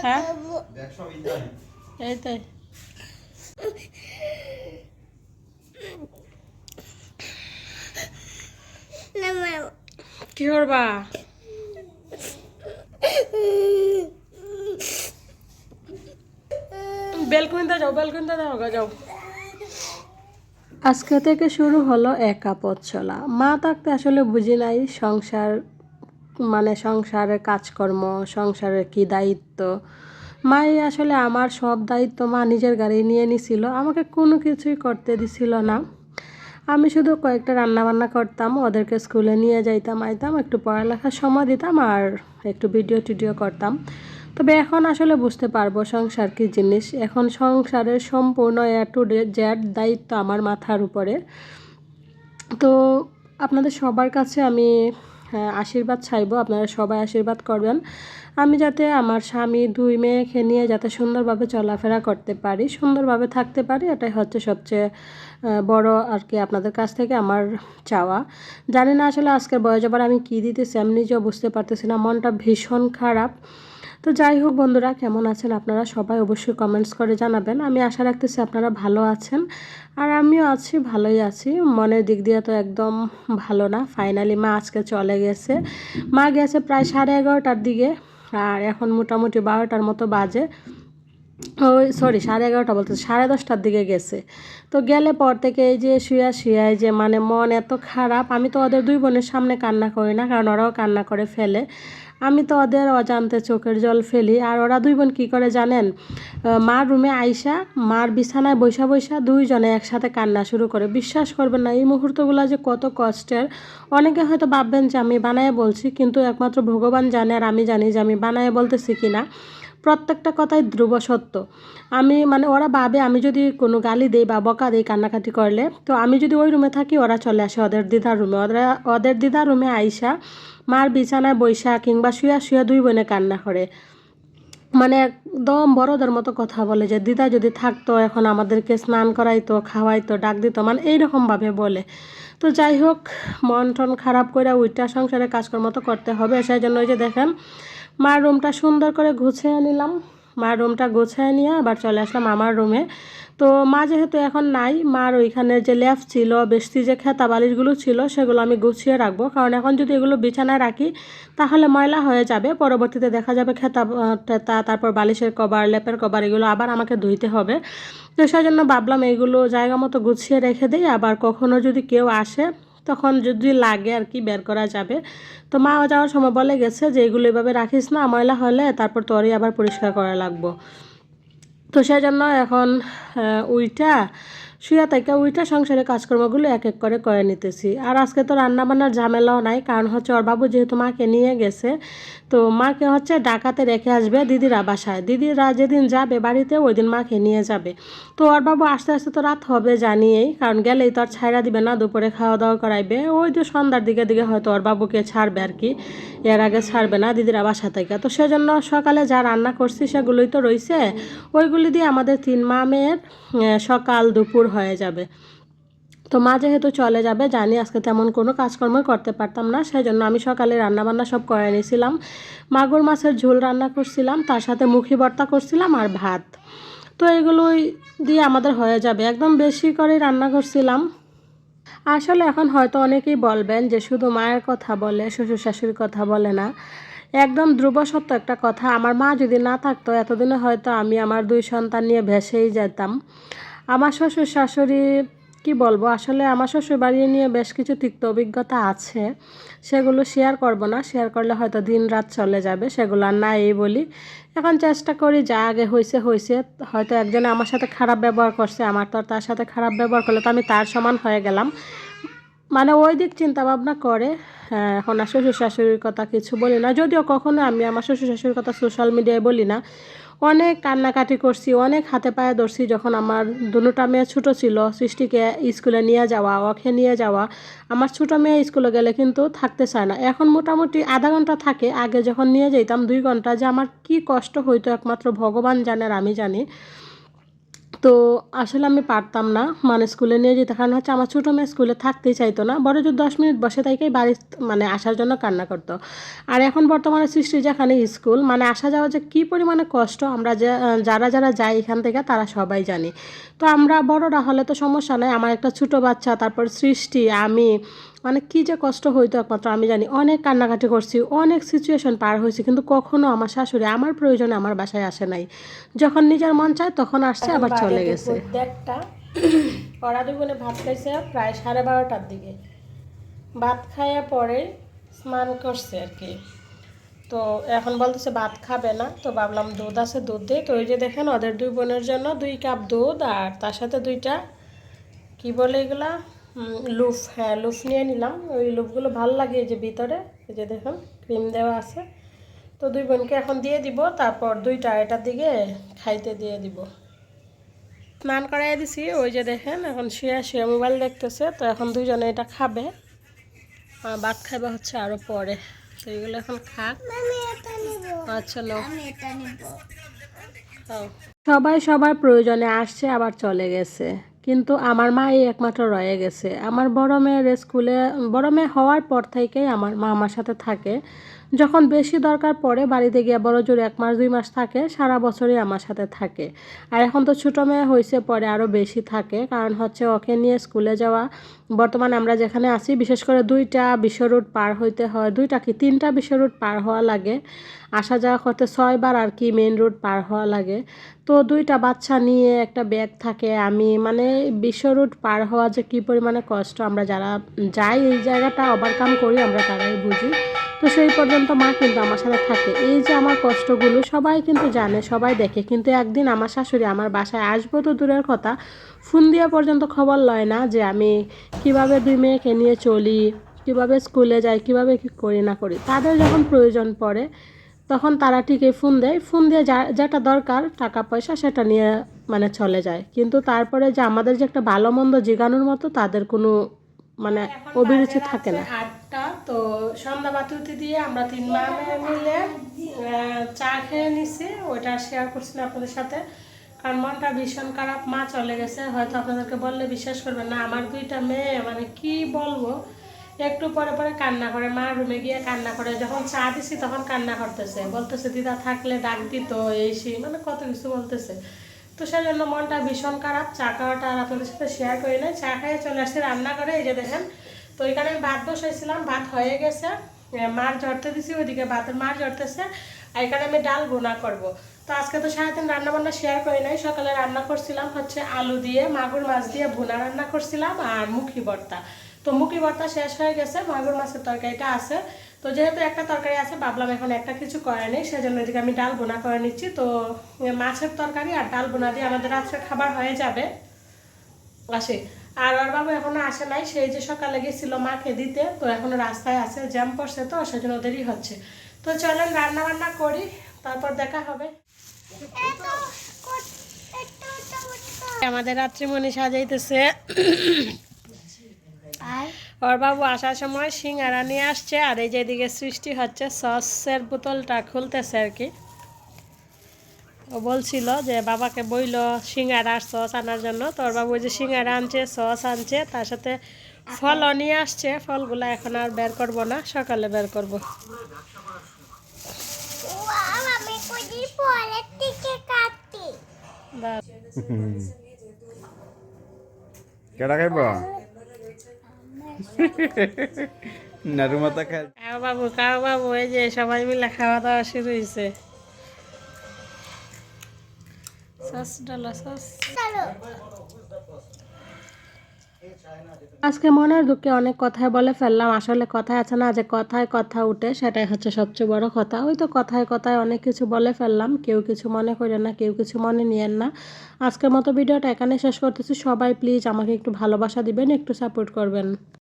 হ্যাঁ এই তাই কি করবা বেলকুনিতে যাও আজকে থেকে শুরু হলো একা পথ চলা। মা থাকতে আসলে বুঝি নাই সংসার মানে সংসারের কাজকর্ম, সংসারের কি দায়িত্ব। মাই আসলে আমার সব দায়িত্ব মা নিজের গাড়ি নিয়ে নিছিল, আমাকে কোনো কিছুই করতে দিছিল না। আমি শুধু কয়েকটা রান্নাবান্না করতাম, ওদেরকে স্কুলে নিয়ে যাইতাম আইতাম, একটু পড়ালেখার সময় দিতাম আর একটু ভিডিও টিডিও করতাম। তবে এখন আসলে বুঝতে পারবো সংসার কী জিনিস। এখন সংসারের সম্পূর্ণ এ টু জেড দায়িত্ব আমার মাথার উপরে। তো আপনাদের সবার কাছে আমি আশীর্বাদ চাইবো, আপনারা সবাই আশীর্বাদ করবেন আমি যাতে আমার স্বামী 2 মেয়েকে নিয়ে যাতে সুন্দরভাবে চলাফেরা করতে পারি, সুন্দরভাবে থাকতে পারি। এটাই হচ্ছে সবচেয়ে বড় আর কি আপনাদের কাছ থেকে আমার চাওয়া। জানি না আসলে আজকের বয়স যাবার আমি কী দিতেছি, আমি নিজেও বুঝতে পারতেছি না, মনটা ভীষণ খারাপ। তো যাই হোক বন্ধুরা, কেমন আছেন আপনারা সবাই অবশ্যই কমেন্টস করে জানাবেন। আমি আশা রাখতেছি আপনারা ভালো আছেন আর আমিও আছি, ভালোই আছি। মনের দিক দিয়ে তো একদম ভালো না। ফাইনালি মা আজকে চলে গেছে। মা গেছে প্রায় 11:30টার দিকে আর এখন মোটামুটি 12টার মতো বাজে। ওই সরি 11:30 বলতে 10:30টার দিকে গেছে। তো গেলে পর থেকে এই যে শুয়ে যে মানে মন এত খারাপ। আমি তো ওদের 2 বোনের সামনে কান্না করি না, কারণ ওরাও কান্না করে ফেলে। আমি তো ওদের অজান্তে চোখের জল ফেলি। আর ওরা 2 বোন কী করে জানেন, মার রুমে আইসা মার বিছানায় বৈশা 2 জনে একসাথে কান্না শুরু করে। বিশ্বাস করবেন না, এই মুহূর্তগুলো যে কত কষ্টের। অনেকে হয়তো ভাববেন যে আমি বানায় বলছি, কিন্তু একমাত্র ভগবান জানে আর আমি জানি যে আমি বানায় বলতেছি কিনা। প্রত্যেকটা কথাই ধ্রুব সত্য। আমি মানে ওরা ভাবে আমি যদি কোনো গালি দিই বা বকা দিই কান্নাকাটি করলে, তো আমি যদি ওই রুমে থাকি ওরা চলে আসে ওদের দিদার রুমে। ওদের দিদার রুমে আইসা মার বিছানায় বৈশা কিংবা শুয়া 2 বোনে কান্না করে। মানে একদম বড়দের মতো কথা বলে যে দিদা যদি থাকতো এখন আমাদেরকে স্নান করাইতো, খাওয়াইতো, ডাক দিত, মানে এইরকমভাবে বলে। তো যাই হোক, মন টন খারাপ করে উইটা সংসারে কাজকর্ম তো করতে হবে। সেই জন্য ওই যে দেখেন মার রুমটা সুন্দর করে গুছিয়ে নিলাম। মার রুমটা গুছিয়ে নিয়ে আবার চলে আসলাম আমার রুমে। তো মা যেহেতু এখন নাই, মার ওইখানে যে ল্যাপ ছিল, বেশি যে খেতা বালিশগুলো ছিল সেগুলো আমি গুছিয়ে রাখবো, কারণ এখন যদি এগুলো বিছানায় রাখি তাহলে ময়লা হয়ে যাবে। পরবর্তীতে দেখা যাবে খেতা টেতা, তারপর বালিশের কভার, ল্যাপের কভার এগুলো আবার আমাকে ধুইতে হবে। তো সেই জন্য ভাবলাম এইগুলো জায়গা মতো গুছিয়ে রেখে দিই, আবার কখনো যদি কেউ আসে তখন যদি লাগে আর কি বের করা যাবে। তো মা যাওয়ার সময় বলে গেছে যে এগুলো এভাবে রাখিস না, ময়লা হলে তারপর তোরই আবার পরিষ্কার করা লাগবো। তো সেই জন্য এখন উইটা উইটা সংসারের কাজকর্মগুলো এক এক করে নিতেছি। আর আজকে তো রান্নাবান্নার ঝামেলাও নাই, কারণ হচ্ছে ওর বাবু যেহেতু মাকে নিয়ে গেছে, তো মাকে হচ্ছে ঢাকাতে রেখে আসবে দিদিরা বাসায়। দিদিরা যেদিন যাবে বাড়িতে ওই দিন মাকে নিয়ে যাবে। তো ওর বাবু আস্তে আস্তে তো রাত হবে জানিয়েই, কারণ গেলেই তো আর ছাইড়া দিবে না, দুপুরে খাওয়া দাওয়া করাইবে। ওই যে সন্ধ্যার দিকে হয়তো ওর বাবুকে ছাড়বে আর কি, এর আগে ছাড়বে না দিদিরা বাসা থেকে। তো সেজন্য সকালে যা রান্না করছি সেগুলোই তো রইছে, ওইগুলি দিয়ে আমাদের 3 মা মেয়ের সকাল দুপুর হয়ে যাবে। তো মা যেহেতু চলে যাবে জানি আজকে তেমন কোনো কাজকর্মই করতে পারতাম না, সেই জন্য আমি সকালে রান্নাবান্না সব করে নিয়েছিলাম। মাগুর মাছের ঝোল রান্না করছিলাম, তার সাথে মুখি ভর্তা করছিলাম আর ভাত। তো এগুলোই দিয়ে আমাদের হয়ে যাবে, একদম বেশি করে রান্না করছিলাম। আসলে এখন হয়তো অনেকেই বলবেন যে শুধু মায়ের কথা বলে, শ্বশুর শাশুড়ির কথা বলে না। একদম ধ্রুব সত্য একটা কথা, আমার মা যদি না থাকতো এতদিনে হয়তো আমি আমার 2 সন্তান নিয়ে ভেসেই যেতাম। আমার শ্বশুর শাশুড়ি কি বলবো, আসলে আমার শ্বশুর বাড়ি নিয়ে বেশ কিছু তিক্ত অভিজ্ঞতা আছে, সেগুলো শেয়ার করব না, শেয়ার করলে হয়তো দিন রাত চলে যাবে, সেগুলো আর না এই বলি। এখন চেষ্টা করি যা আগে হয়েছে হয়তো একজনে আমার সাথে খারাপ ব্যবহার করছে, আমার তো তার সাথে খারাপ ব্যবহার করলে তো আমি তার সমান হয়ে গেলাম, মানে ওই দিক চিন্তা ভাবনা করে। এখন আর শ্বশুর শাশুড়ির কথা কিছু বলি না, যদিও কখনো আমি আমার শ্বশুর শাশুড়ির কথা সোশ্যাল মিডিয়ায় বলি না। অনেক কান্নাকাটি করছি, অনেক হাতে পায়ে ধরছি, যখন আমার দুটা মেয়ে ছোটো ছিল, সৃষ্টিকে স্কুলে নিয়ে যাওয়া, ওকে নিয়ে যাওয়া। আমার ছোটো মেয়ে স্কুলে গেলে কিন্তু থাকতে চায় না, এখন মোটামুটি আধা ঘন্টা থাকে, আগে যখন নিয়ে যেতাম 2 ঘন্টা, যে আমার কি কষ্ট হইতো একমাত্র ভগবান জানে আর আমি জানি। তো আসলে আমি পারতাম না মানে স্কুলে নিয়ে যেতে, কারণ হচ্ছে আমার ছোটো মেয়ে স্কুলে থাকতেই চাইতো না, বড় জোর 10 মিনিট বসে থেকেই বাড়ি মানে আসার জন্য কান্না করতো। আর এখন বর্তমানে সৃষ্টি যেখানে স্কুল মানে আসা যাওয়া যে কী পরিমাণে কষ্ট আমরা যে যারা যারা যাই এখান থেকে তারা সবাই জানি। তো আমরা বড়রা হলে তো সমস্যা নেই, আমার একটা ছোটো বাচ্চা, তারপর সৃষ্টি, আমি, মানে কী যে কষ্ট হইতো একমাত্র আমি জানি। অনেক কান্নাকাটি করছি, অনেক সিচুয়েশন পার হয়েছি, কিন্তু কখনো আমার শাশুড়ি আমার প্রয়োজনে আমার বাসায় আসে নাই। যখন নিজের মন চায় তখন আসছে, আবার চলে গেছে। দেখটা ওরা দুপুরে ভাত খাইছে প্রায় 12:30টার দিকে। ভাত খাইয়া পরে স্নান করছে আর কি। তো এখন বলতেছে ভাত খাবে না, তো ভাবলাম দুধ আছে দুধ দিই। তো ওই যে দেখেন ওদের 2 বোনের জন্য 2 কাপ দুধ, আর তার সাথে 2টা কি বলে এগুলা লুফ, হ্যাঁ লুফ নিয়ে নিলাম। ওই লুফগুলো ভালো লাগে, এই যে ভিতরে এই যে দেখুন ক্রিম দেওয়া আছে। তো 2 বোনকে এখন দিয়ে দিব, তারপর 2টা এটার দিকে খাইতে দিয়ে দিব। স্নান করাই দিছি, ওই যে দেখেন এখন শুয়ে শুয়ে মোবাইল দেখতেছে। তো এখন দুইজনে এটা খাবে, ভাত খাবে হচ্ছে আরও পরে। তো এগুলো এখন খাক। আচ্ছা নাও, সবাই সবার প্রয়োজনে আসছে আবার চলে গেছে, কিন্তু আমার মা এই একমাত্র রয়ে গেছে। আমার বড় মেয়ের স্কুলে, বড় মেয়ে হওয়ার পর থেকেই আমার মা আমার সাথে থাকে। যখন বেশি দরকার পড়ে বাড়িতে গিয়ে বড় জোর 1 মাস 2 মাস থাকে, সারা বছরই আমার সাথে থাকে। আর এখন তো ছোটো মেয়ে হয়েছে পরে আরও বেশি থাকে, কারণ হচ্ছে ওকে নিয়ে স্কুলে যাওয়া। বর্তমানে আমরা যেখানে আছি বিশেষ করে 2টা বিশ্ব রুট পার হইতে হয়, 2টা কি 3টা বিশ্ব রুট পার হওয়া লাগে, আসা যাওয়া করতে 6 বার আর কি মেন রোড পার হওয়া লাগে। তো 2টা বাচ্চা নিয়ে একটা ব্যাগ থাকে, আমি মানে বিশ্ব রুট পার হওয়া যে কী পরিমাণে কষ্ট আমরা যারা যাই এই জায়গাটা ওভারকাম করি আমরা তারাই বুঝি। তো সেই পর্যন্ত মা কিন্তু আমার সাথে থাকে। এই যে আমার কষ্টগুলো সবাই কিন্তু জানে, সবাই দেখে, কিন্তু একদিন আমার শাশুড়ি আমার বাসায় আসবো তো দূরের কথা, ফোন দিয়ে পর্যন্ত খবর লয় না যে আমি কিভাবে 2 মেয়েকে নিয়ে চলি, কিভাবে স্কুলে যাই, কিভাবে কী করি না করি। তাদের যখন প্রয়োজন পড়ে তখন তারা ঠিকই ফোন দেয়, ফোন দিয়ে যেটা দরকার টাকা পয়সা সেটা নিয়ে মানে চলে যায়। কিন্তু তারপরে যে আমাদের যে একটা ভালো মন্দ জিগানোর মতো তাদের কোনো মানে অভিরুচি থাকে না। 8টা, তো সন্ধ্যা বাতুতি দিয়ে আমরা 3 মা মেয়ে মিলে চা খেয়ে নিছি, ওইটা শেয়ার করছিলাম আপনাদের সাথে। কারণ মনটা ভীষণ খারাপ, মা চলে গেছে, হয়তো আপনাদেরকে বললে বিশ্বাস করবেন না। আমার 2টা মেয়ে মানে কি বলবো, একটু পরে পরে কান্না করে, মা রুমে গিয়ে কান্না করে। যখন চা দিছি তখন কান্না করতেছে, বলতেছে দিদা থাকলে ডাক দিত, এই সেই মানে কত কিছু বলতেছে। তো সেই জন্য মনটা ভীষণ খারাপ। চা খাওয়াটা আর আপনাদের সাথে শেয়ার করি নাই। চা খাইয়ে চলে আসছি রান্না করে, এই যে দেখেন। তো এখানে আমি ভাত বসাইছিলাম, ভাত হয়ে গেছে, মার ঝরতে দিছি, ওইদিকে ভাতের মার ঝরতেছে। আর এখানে আমি ডাল বোনা করব। তো আজকে তো সারাদিন রান্নাবান্না শেয়ার করি নাই। সকালে রান্না করছিলাম হচ্ছে আলু দিয়ে মাগুর মাছ দিয়ে ভুনা রান্না করছিলাম, আর মুখি ভর্তা। তো মুখি ভর্তা শেষ হয়ে গেছে, মাগুর মাছের তরকারিটা আছে। তো যেহেতু একটা তরকারি আছে ভাবলাম এখন একটা কিছু করে নেই, সেজন্য এদিকে আমি ডাল বোনা করে নিচ্ছি। তো মাছের তরকারি আর ডাল বোনা দিয়ে আমাদের রাত্রে খাবার হয়ে যাবে। আসে আর ওর বাবু এখনো আসে নাই, সেই যে সকালে গেছিল মাকে দিতে, তো এখনো রাস্তায় আছে, জ্যাম পড়ছে, তো সেজন্য দেরি হচ্ছে। তো চলেন রান্না বান্না করি, তারপর দেখা হবে। আমাদের রাত্রিমণি সাজাইতেছে। ওর বাবু আসার সময় সিঙ্গারা নিয়ে আসছে, আর এই যে এদিকে সৃষ্টি হচ্ছে সসের বোতলটা খুলতেছে আর কি। ও বলছিল যে বাবাকে বইল সিঙ্গারা আর সস আনার জন্য। তো ওর বাবু যে সিঙ্গারা আনছে, সস আনছে, তার সাথে ফলও নিয়ে আসছে। ফলগুলো এখন আর বের করব না, সকালে বের করব। কেডা খাইব নারু মাথা খাই খাও বাবু, খাও বাবু, এই যে সবাই মিলে খাওয়া দাওয়া শুরু হয়েছে। সস ডালো, সস। আজকে মনের দুঃখে অনেক কথাই বলে ফেললাম। আসলে কথায় আছে না যে কথায় কথা উঠে, সেটাই হচ্ছে সবচেয়ে বড় কথা। ওই তো কথায় কথায় অনেক কিছু বলে ফেললাম, কেউ কিছু মনে করেন না, কেউ কিছু মনে নিয়েন না। আজকের মতো ভিডিওটা এখানে শেষ করতেছি। সবাই প্লিজ আমাকে একটু ভালোবাসা দিবেন, একটু সাপোর্ট করবেন।